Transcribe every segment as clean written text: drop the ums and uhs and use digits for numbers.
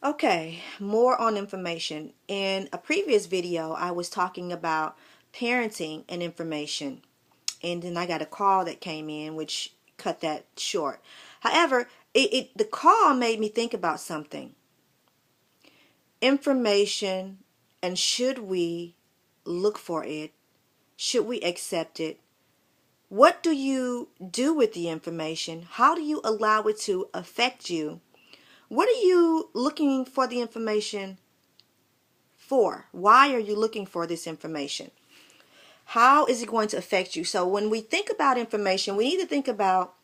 Okay, more on information. In a previous video, I was talking about parenting and information, and then I got a call that came in which cut that short. However, the call made me think about something. Information, and should we look for it? Should we accept it? What do you do with the information? How do you allow it to affect you? What are you looking for the information for? Why are you looking for this information? How is it going to affect you? So when we think about information, we need to think about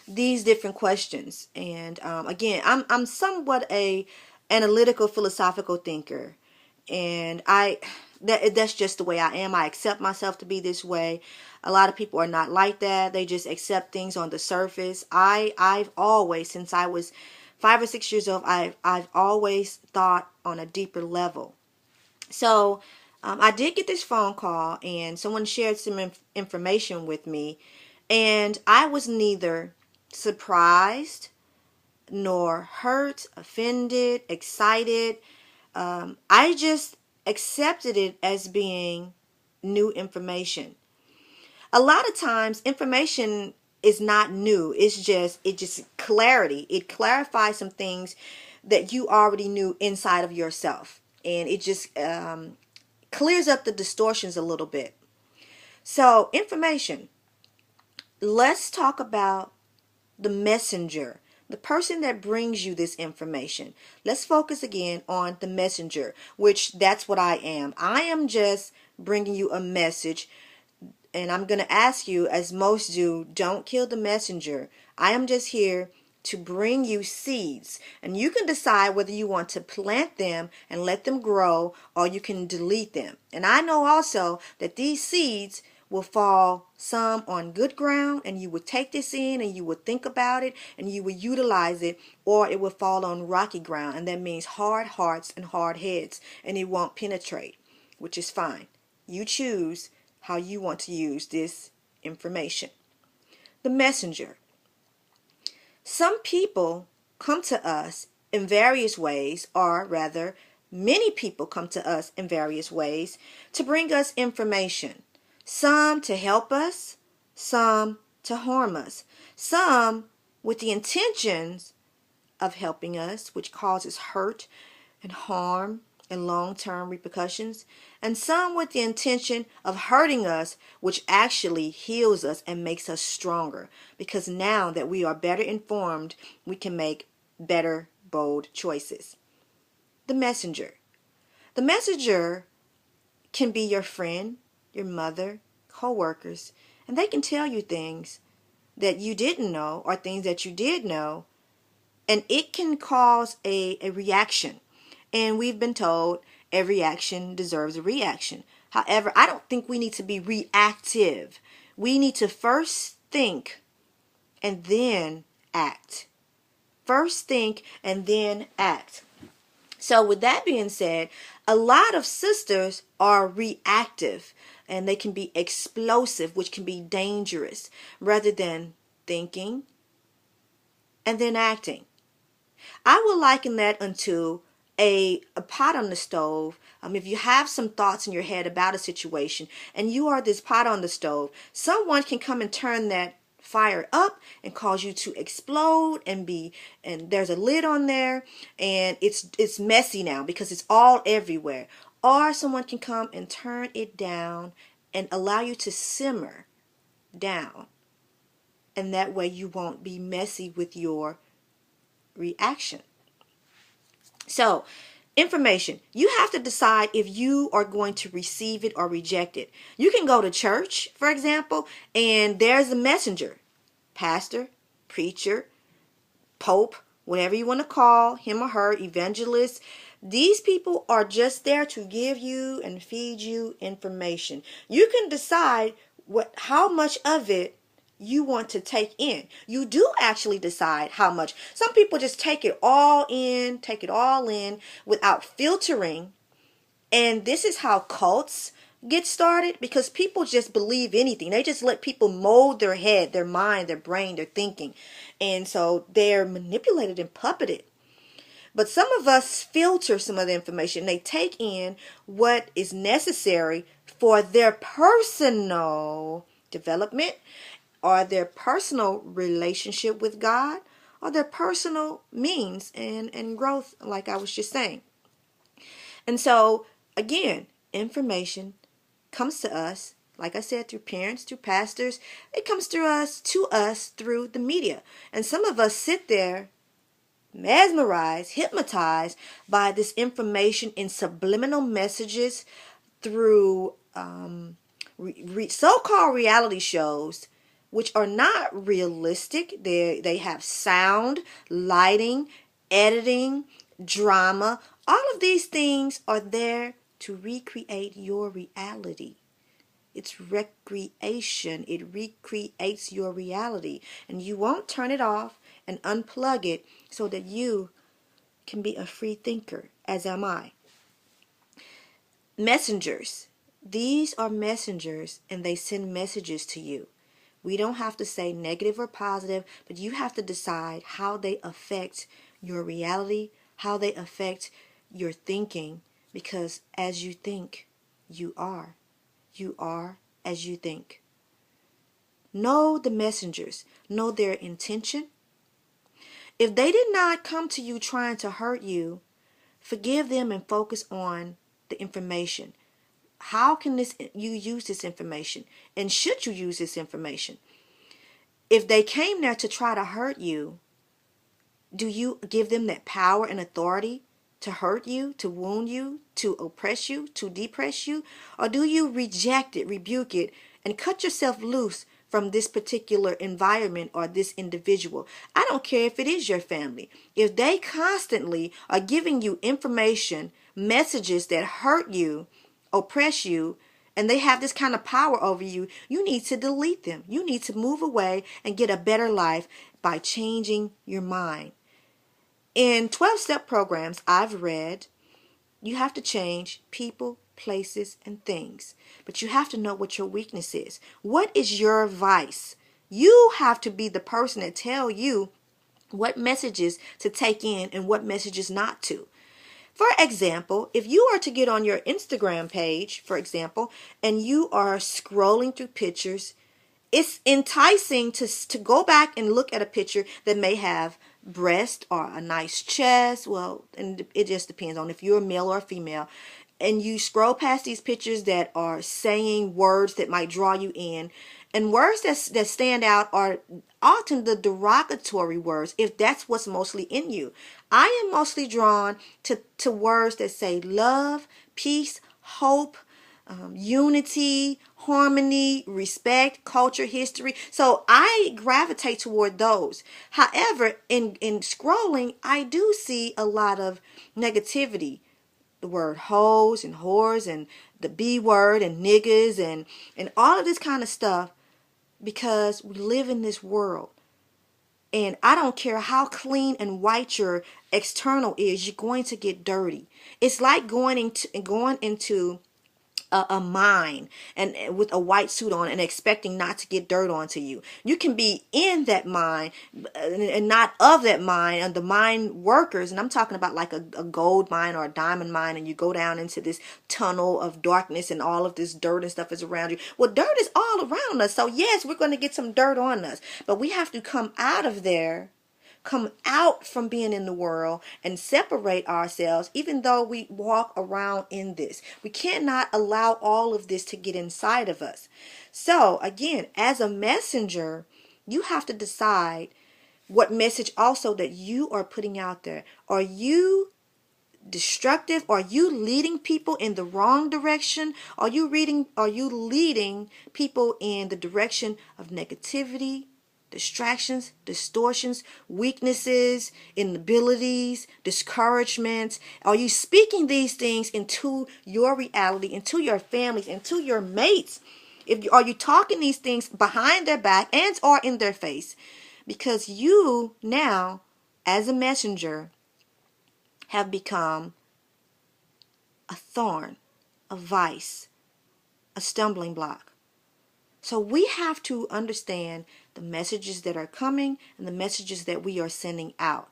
these different questions. And again, I'm somewhat a analytical, philosophical thinker, and that's just the way I am. I accept myself to be this way. A lot of people are not like that. They just accept things on the surface. I've always, since I was 5 or 6 years old, I've always thought on a deeper level. So I did get this phone call, and someone shared some information with me, and I was neither surprised nor hurt, offended, excited. I just accepted it as being new information. A lot of times information is not new. It just clarity. It clarifies some things that you already knew inside of yourself, and it just clears up the distortions a little bit. So information. Let's talk about the messenger, the person that brings you this information. Let's focus again on the messenger, which that's what I am. I am just bringing you a message, and I'm going to ask you, as most do, don't kill the messenger. I am just here to bring you seeds, and you can decide whether you want to plant them and let them grow, or you can delete them. And I know also that these seeds will fall some on good ground, and you would take this in and you would think about it and you would utilize it, or it will fall on rocky ground, and that means hard hearts and hard heads, and it won't penetrate, which is fine. You choose how you want to use this information. The messenger. Some people come to us in various ways, or rather, many people come to us in various ways to bring us information. Some to help us, some to harm us, some with the intentions of helping us, which causes hurt and harm and long-term repercussions, and some with the intention of hurting us, which actually heals us and makes us stronger, because now that we are better informed, we can make better, bold choices. The messenger. The messenger can be your friend, your mother, co-workers, and they can tell you things that you didn't know or things that you did know, and it can cause a reaction. And we've been told every action deserves a reaction. However, I don't think we need to be reactive. We need to first think and then act. First think and then act. So with that being said, a lot of sisters are reactive, and they can be explosive, which can be dangerous, rather than thinking and then acting. I will liken that unto a pot on the stove. If you have some thoughts in your head about a situation and you are this pot on the stove, someone can come and turn that fire up and cause you to explode and there's a lid on there, and it's messy now because it's all everywhere. Or someone can come and turn it down and allow you to simmer down, and that way you won't be messy with your reaction. So, information. You have to decide if you are going to receive it or reject it. You can go to church, for example, and there's a messenger. Pastor, preacher, pope, whatever you want to call him or her, evangelist. These people are just there to give you and feed you information. You can decide how much of it you want to take in. You do actually decide how much. Some people just take it all in without filtering. And this is how cults get started, because people just believe anything. They just let people mold their head, their mind, their brain, their thinking. And so they're manipulated and puppeted. But some of us filter some of the information. They take in what is necessary for their personal development or their personal relationship with God or their personal means and growth, like I was just saying. And so, again, information comes to us, like I said, through parents, through pastors. It comes through us through the media. And some of us sit there mesmerized, hypnotized by this information in subliminal messages through so-called reality shows, which are not realistic. They have sound, lighting, editing, drama. All of these things are there to recreate your reality. It's recreation. It recreates your reality. And you won't turn it off and unplug it so that you can be a free thinker, as am I. Messengers. These are messengers, and they send messages to you. We don't have to say negative or positive, but you have to decide how they affect your reality, how they affect your thinking, because as you think, you are. You are as you think. Know the messengers. Know their intention. If they did not come to you trying to hurt you, forgive them and focus on the information. How can you use this information? And should you use this information? If they came there to try to hurt you, do you give them that power and authority to hurt you, to wound you, to oppress you, to depress you? Or do you reject it, rebuke it, and cut yourself loose from this particular environment or this individual? I don't care if it is your family. If they constantly are giving you information, messages that hurt you, oppress you, and they have this kind of power over you, you need to delete them. You need to move away and get a better life by changing your mind. In 12-step programs I've read, you have to change people, places, and things. But you have to know what your weakness is. What is your vice? You have to be the person that tell you what messages to take in and what messages not to. For example, if you are to get on your Instagram page, for example, and you are scrolling through pictures, it's enticing to go back and look at a picture that may have breast or a nice chest. Well, and it just depends on if you're a male or a female. And you scroll past these pictures that are saying words that might draw you in. And words that stand out are often the derogatory words, if that's what's mostly in you. I am mostly drawn to words that say love, peace, hope, unity, harmony, respect, culture, history. So I gravitate toward those. However, in scrolling, I do see a lot of negativity. The word hoes and whores and the B word and niggas and all of this kind of stuff, because we live in this world. And I don't care how clean and white your external is, you're going to get dirty. It's like going into a mine and with a white suit on and expecting not to get dirt onto you. You can be in that mine and not of that mine, and the mine workers, and I'm talking about like a gold mine or a diamond mine, and you go down into this tunnel of darkness and all of this dirt and stuff is around you. Well, dirt is all around us. So yes, we're going to get some dirt on us, but we have to come out of there, come out from being in the world and separate ourselves, even though we walk around in this. We cannot allow all of this to get inside of us. So again, as a messenger, you have to decide what message also that you are putting out there. Are you destructive? Are you leading people in the wrong direction? Are you leading people in the direction of negativity, distractions, distortions, weaknesses, inabilities, discouragements? Are you speaking these things into your reality, into your families, into your mates? Are you talking these things behind their back and or in their face? Because you now, as a messenger, have become a thorn, a vice, a stumbling block. So we have to understand the messages that are coming and the messages that we are sending out.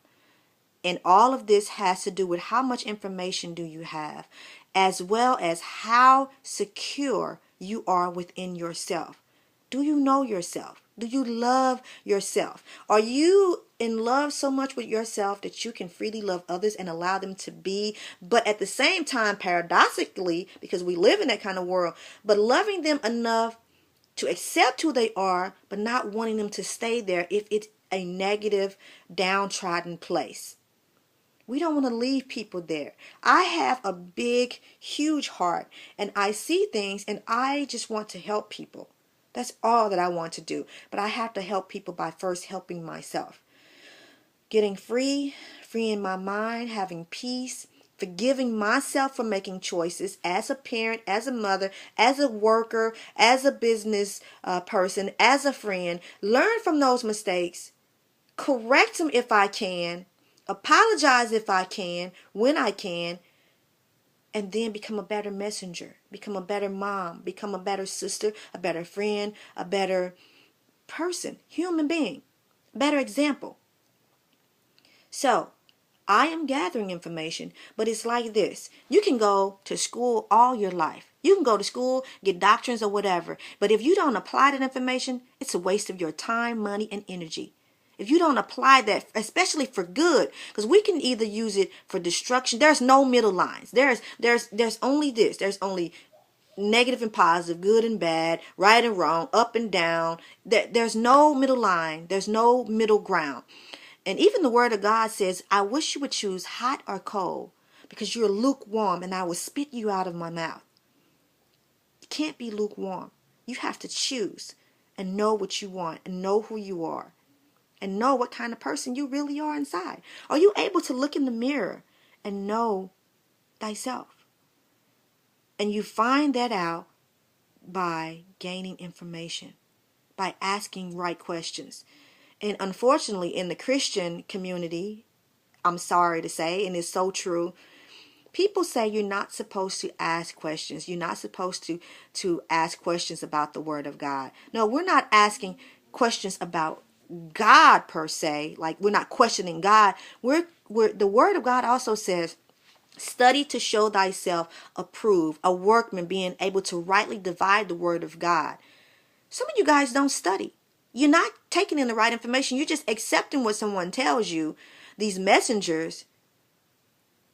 And all of this has to do with how much information do you have, as well as how secure you are within yourself. Do you know yourself? Do you love yourself? Are you in love so much with yourself that you can freely love others and allow them to be, but at the same time, paradoxically, because we live in that kind of world, but loving them enough to accept who they are, but not wanting them to stay there if it's a negative, downtrodden place? We don't want to leave people there. I have a big, huge heart, and I see things, and I just want to help people. That's all that I want to do. But I have to help people by first helping myself. Getting free, freeing my mind, having peace, forgiving myself for making choices as a parent, as a mother, as a worker, as a business person, as a friend. Learn from those mistakes. Correct them if I can. Apologize if I can, when I can. And then become a better messenger, become a better mom, become a better sister, a better friend, a better person, human being, better example. So, I am gathering information, but it's like this. You can go to school all your life. You can go to school, get doctrines or whatever. But if you don't apply that information, it's a waste of your time, money, and energy. If you don't apply that, especially for good, because we can either use it for destruction. There's no middle lines. There's only this. There's only negative and positive, good and bad, right and wrong, up and down. There's no middle line. There's no middle ground. And even the word of God says, I wish you would choose hot or cold, because you're lukewarm and I will spit you out of my mouth. You can't be lukewarm. You have to choose and know what you want and know who you are. And know what kind of person you really are inside. Are you able to look in the mirror and know thyself? And you find that out by gaining information, by asking right questions. And unfortunately, in the Christian community, I'm sorry to say, and it's so true, people say you're not supposed to ask questions. You're not supposed to ask questions about the Word of God. No, we're not asking questions about God per se. Like, we're not questioning God. We're the Word of God also says, study to show thyself approved, a workman being able to rightly divide the Word of God. Some of you guys don't study. You're not taking in the right information. You're just accepting what someone tells you, these messengers,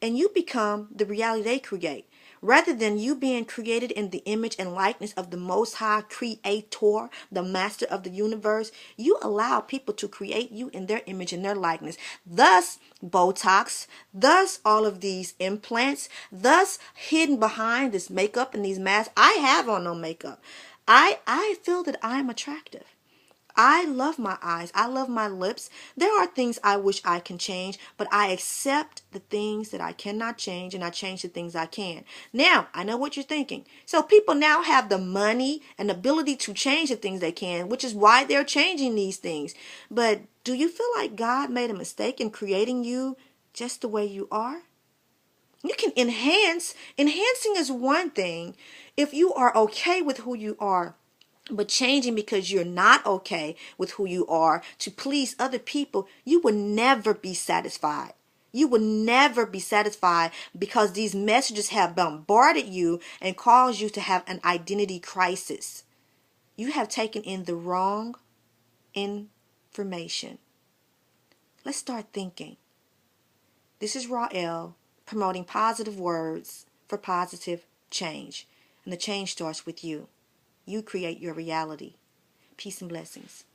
and you become the reality they create. Rather than you being created in the image and likeness of the Most High Creator, the Master of the universe, you allow people to create you in their image and their likeness. Thus, Botox, thus all of these implants, thus hidden behind this makeup and these masks. I have on no makeup. I feel that I'm attractive. I love my eyes. I love my lips. There are things I wish I can change, but I accept the things that I cannot change, and I change the things I can. Now, I know what you're thinking. So people now have the money and ability to change the things they can, which is why they're changing these things. But do you feel like God made a mistake in creating you just the way you are? You can enhance. Enhancing is one thing if you are okay with who you are. But changing because you're not okay with who you are to please other people, you will never be satisfied. You will never be satisfied because these messages have bombarded you and caused you to have an identity crisis. You have taken in the wrong information. Let's start thinking. This is Raaw'el promoting positive words for positive change. And the change starts with you. You create your reality. Peace and blessings.